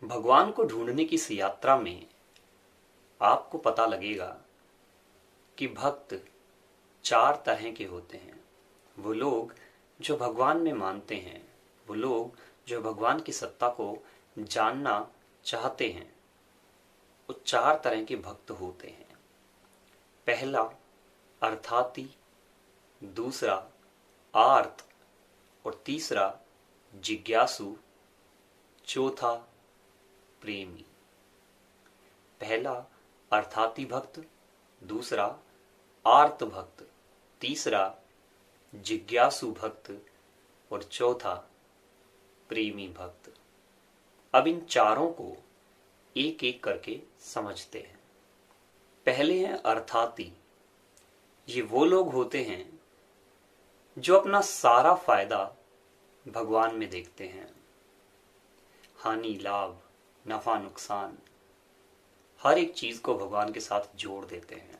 भगवान को ढूंढने की इस यात्रा में आपको पता लगेगा कि भक्त चार तरह के होते हैं। वो लोग जो भगवान में मानते हैं, वो लोग जो भगवान की सत्ता को जानना चाहते हैं, वो चार तरह के भक्त होते हैं। पहला अर्थाती, दूसरा आर्त और तीसरा जिज्ञासु, चौथा प्रेमी। पहला अर्थाती भक्त, दूसरा आर्त भक्त, तीसरा जिज्ञासु भक्त और चौथा प्रेमी भक्त। अब इन चारों को एक एक करके समझते हैं। पहले हैं अर्थाती। ये वो लोग होते हैं जो अपना सारा फायदा भगवान में देखते हैं। हानि लाभ, नफा नुकसान, हर एक चीज को भगवान के साथ जोड़ देते हैं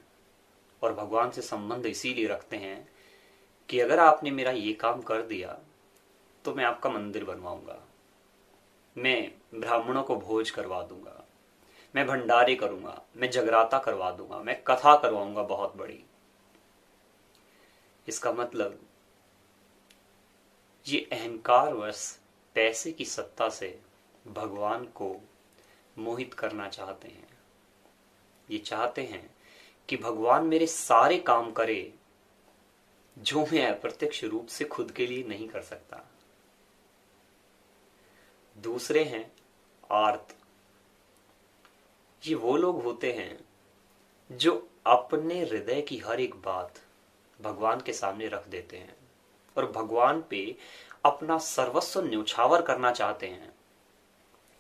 और भगवान से संबंध इसीलिए रखते हैं कि अगर आपने मेरा ये काम कर दिया तो मैं आपका मंदिर बनवाऊंगा, मैं ब्राह्मणों को भोज करवा दूंगा, मैं भंडारे करूंगा, मैं जगराता करवा दूंगा, मैं कथा करवाऊंगा बहुत बड़ी। इसका मतलब ये अहंकारवश पैसे की सत्ता से भगवान को मोहित करना चाहते हैं। ये चाहते हैं कि भगवान मेरे सारे काम करे जो मैं अप्रत्यक्ष रूप से खुद के लिए नहीं कर सकता। दूसरे हैं आर्त। ये वो लोग होते हैं जो अपने हृदय की हर एक बात भगवान के सामने रख देते हैं और भगवान पे अपना सर्वस्व न्यौछावर करना चाहते हैं।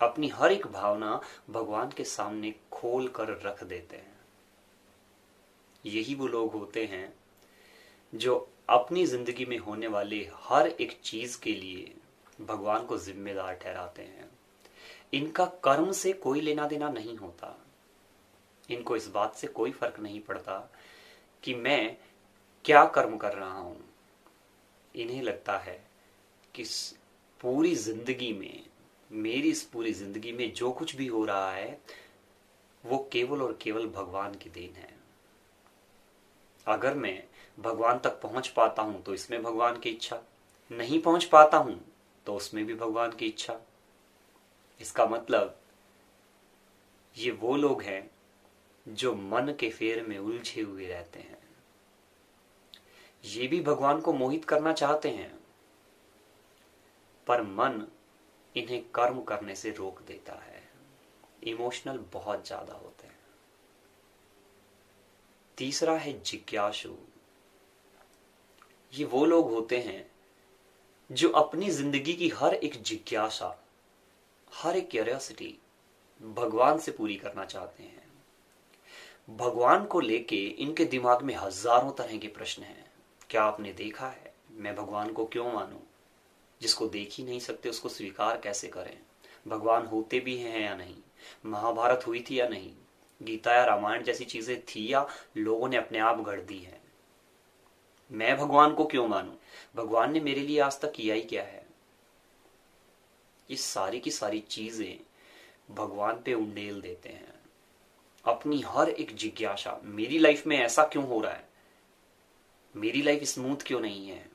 अपनी हर एक भावना भगवान के सामने खोल कर रख देते हैं। यही वो लोग होते हैं जो अपनी जिंदगी में होने वाले हर एक चीज के लिए भगवान को जिम्मेदार ठहराते हैं। इनका कर्म से कोई लेना देना नहीं होता। इनको इस बात से कोई फर्क नहीं पड़ता कि मैं क्या कर्म कर रहा हूं। इन्हें लगता है कि पूरी जिंदगी में, मेरी इस पूरी जिंदगी में जो कुछ भी हो रहा है वो केवल और केवल भगवान की देन है। अगर मैं भगवान तक पहुंच पाता हूं तो इसमें भगवान की इच्छा, नहीं पहुंच पाता हूं तो उसमें भी भगवान की इच्छा। इसका मतलब ये वो लोग हैं जो मन के फेर में उलझे हुए रहते हैं। ये भी भगवान को मोहित करना चाहते हैं, पर मन इन्हें कर्म करने से रोक देता है। इमोशनल बहुत ज्यादा होते हैं। तीसरा है जिज्ञासु। ये वो लोग होते हैं जो अपनी जिंदगी की हर एक जिज्ञासा, हर एक क्यूरियोसिटी भगवान से पूरी करना चाहते हैं। भगवान को लेके इनके दिमाग में हजारों तरह के प्रश्न हैं। क्या आपने देखा है? मैं भगवान को क्यों मानूं? जिसको देख ही नहीं सकते उसको स्वीकार कैसे करें? भगवान होते भी हैं या नहीं? महाभारत हुई थी या नहीं? गीता या रामायण जैसी चीजें थी या लोगों ने अपने आप गढ़ दी है? मैं भगवान को क्यों मानूं? भगवान ने मेरे लिए आज तक किया ही क्या है? ये सारी की सारी चीजें भगवान पे उंडेल देते हैं। अपनी हर एक जिज्ञासा, मेरी लाइफ में ऐसा क्यों हो रहा है, मेरी लाइफ स्मूथ क्यों नहीं है,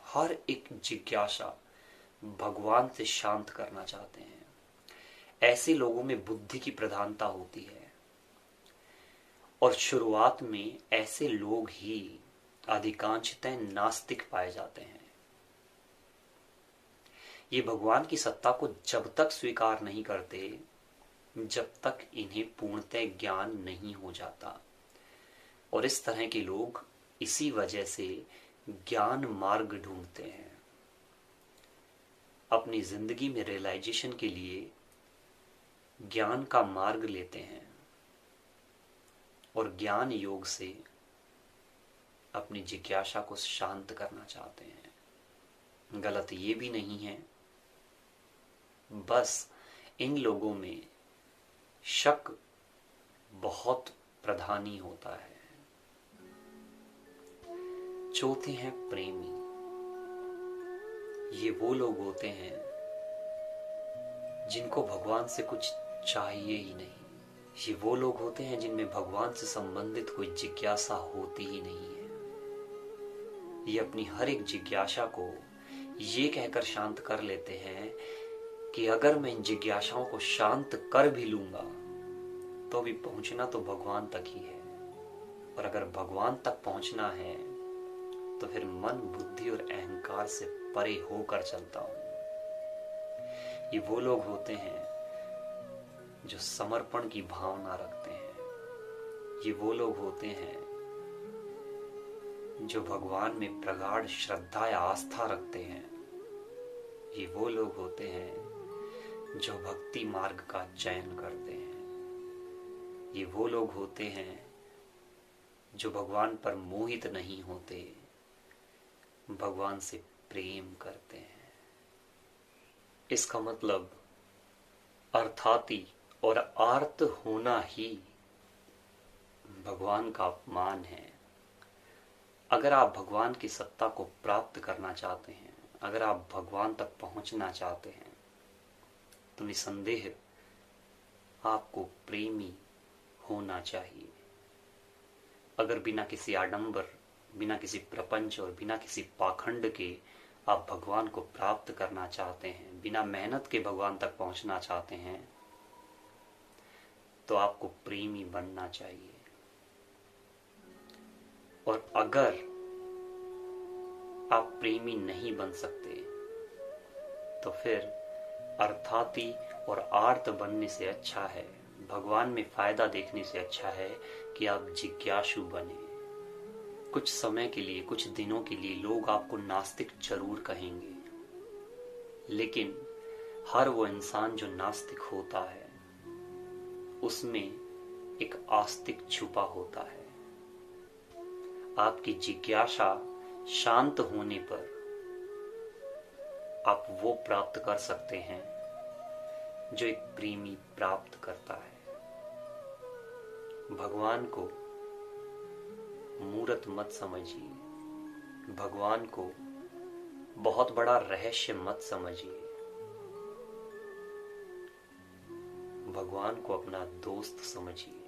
हर एक जिज्ञासा भगवान से शांत करना चाहते हैं। ऐसे लोगों में बुद्धि की प्रधानता होती है और शुरुआत में ऐसे लोग ही अधिकांशतः नास्तिक पाए जाते हैं। ये भगवान की सत्ता को जब तक स्वीकार नहीं करते जब तक इन्हें पूर्णतः ज्ञान नहीं हो जाता। और इस तरह के लोग इसी वजह से ज्ञान मार्ग ढूंढते हैं। अपनी जिंदगी में रियलाइजेशन के लिए ज्ञान का मार्ग लेते हैं और ज्ञान योग से अपनी जिज्ञासा को शांत करना चाहते हैं। गलत ये भी नहीं है, बस इन लोगों में शक बहुत प्रधानी होता है। चौथे हैं प्रेमी। ये वो लोग होते हैं जिनको भगवान से कुछ चाहिए ही नहीं। ये वो लोग होते हैं जिनमें भगवान से संबंधित कोई जिज्ञासा होती ही नहीं है। ये अपनी हर एक जिज्ञासा को ये कहकर शांत कर लेते हैं कि अगर मैं इन जिज्ञासाओं को शांत कर भी लूंगा तो भी पहुंचना तो भगवान तक ही है, और अगर भगवान तक पहुंचना है तो फिर मन, बुद्धि और अहंकार से परे होकर चलता हूं। ये वो लोग होते हैं जो समर्पण की भावना रखते हैं। ये वो लोग होते हैं जो भगवान में प्रगाढ़ श्रद्धा या आस्था रखते हैं। ये वो लोग होते हैं जो भक्ति मार्ग का चयन करते हैं। ये वो लोग होते हैं जो भगवान पर मोहित नहीं होते, भगवान से प्रेम करते हैं। इसका मतलब अर्थाती और आर्त होना ही भगवान का अपमान है। अगर आप भगवान की सत्ता को प्राप्त करना चाहते हैं, अगर आप भगवान तक पहुंचना चाहते हैं, तो निसंदेह आपको प्रेमी होना चाहिए। अगर बिना किसी आडंबर, बिना किसी प्रपंच और बिना किसी पाखंड के आप भगवान को प्राप्त करना चाहते हैं, बिना मेहनत के भगवान तक पहुंचना चाहते हैं, तो आपको प्रेमी बनना चाहिए। और अगर आप प्रेमी नहीं बन सकते तो फिर अर्थाती और आर्त बनने से अच्छा है, भगवान में फायदा देखने से अच्छा है कि आप जिज्ञासु बने। कुछ समय के लिए, कुछ दिनों के लिए लोग आपको नास्तिक जरूर कहेंगे, लेकिन हर वो इंसान जो नास्तिक होता है उसमें एक आस्तिक छुपा होता है। आपकी जिज्ञासा शांत होने पर आप वो प्राप्त कर सकते हैं जो एक प्रेमी प्राप्त करता है। भगवान को मूर्त मत समझिए, भगवान को बहुत बड़ा रहस्य मत समझिए। भगवान को अपना दोस्त समझिए।